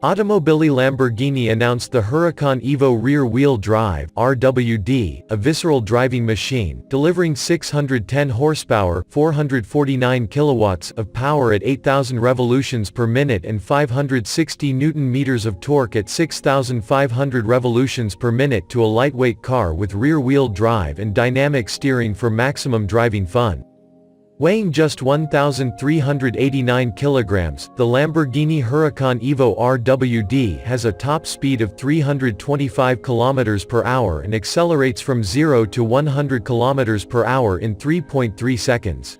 Automobili Lamborghini announced the Huracan Evo rear-wheel drive (RWD), a visceral driving machine, delivering 610 horsepower (449 kilowatts) of power at 8,000 revolutions per minute and 560 Newton-meters of torque at 6,500 revolutions per minute to a lightweight car with rear-wheel drive and dynamic steering for maximum driving fun. Weighing just 1,389 kilograms, the Lamborghini Huracan Evo RWD has a top speed of 325 kilometers per hour and accelerates from 0 to 100 kilometers per hour in 3.3 seconds.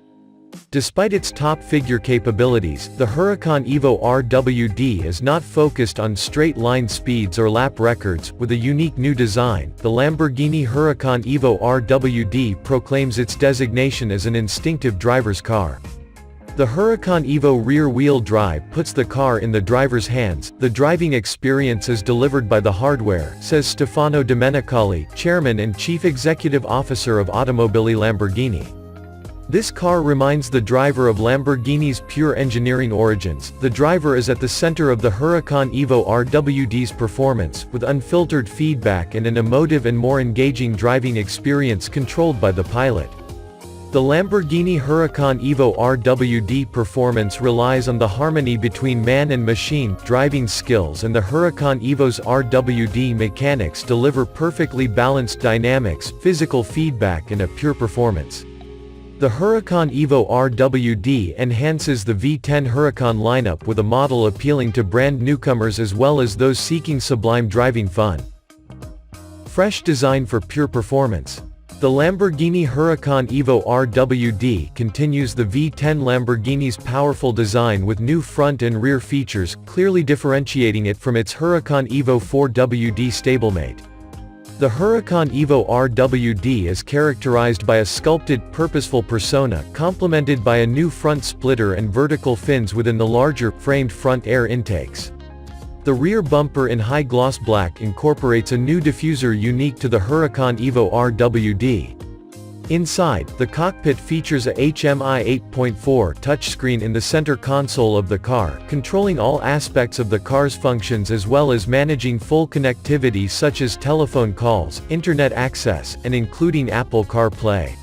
Despite its top-figure capabilities, the Huracan Evo RWD is not focused on straight-line speeds or lap records. With a unique new design, the Lamborghini Huracan Evo RWD proclaims its designation as an instinctive driver's car. The Huracan Evo rear-wheel drive puts the car in the driver's hands. The driving experience is delivered by the hardware, says Stefano Domenicali, chairman and chief executive officer of Automobili Lamborghini. This car reminds the driver of Lamborghini's pure engineering origins. The driver is at the center of the Huracan Evo RWD's performance, with unfiltered feedback and an emotive and more engaging driving experience controlled by the pilot. The Lamborghini Huracan Evo RWD performance relies on the harmony between man and machine driving skills, and the Huracan Evo's RWD mechanics deliver perfectly balanced dynamics, physical feedback and a pure performance. The Huracan Evo RWD enhances the V10 Huracan lineup with a model appealing to brand newcomers as well as those seeking sublime driving fun. Fresh design for pure performance. The Lamborghini Huracan Evo RWD continues the V10 Lamborghini's powerful design with new front and rear features, clearly differentiating it from its Huracan Evo 4WD stablemate. The Huracan Evo RWD is characterized by a sculpted, purposeful persona, complemented by a new front splitter and vertical fins within the larger, framed front air intakes. The rear bumper in high-gloss black incorporates a new diffuser unique to the Huracan Evo RWD. Inside, the cockpit features a HMI 8.4 touchscreen in the center console of the car, controlling all aspects of the car's functions as well as managing full connectivity such as telephone calls, internet access, and including Apple CarPlay.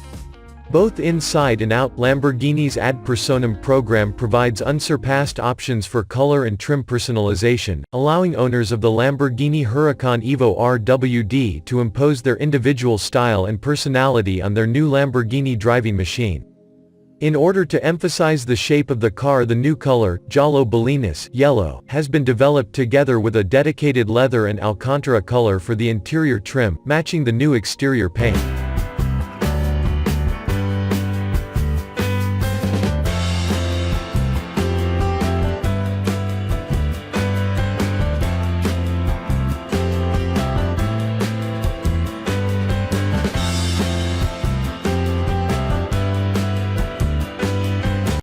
Both inside and out, Lamborghini's Ad Personam program provides unsurpassed options for color and trim personalization, allowing owners of the Lamborghini Huracan Evo RWD to impose their individual style and personality on their new Lamborghini driving machine. In order to emphasize the shape of the car, the new color, Giallo Bellini's yellow, has been developed together with a dedicated leather and Alcantara color for the interior trim, matching the new exterior paint.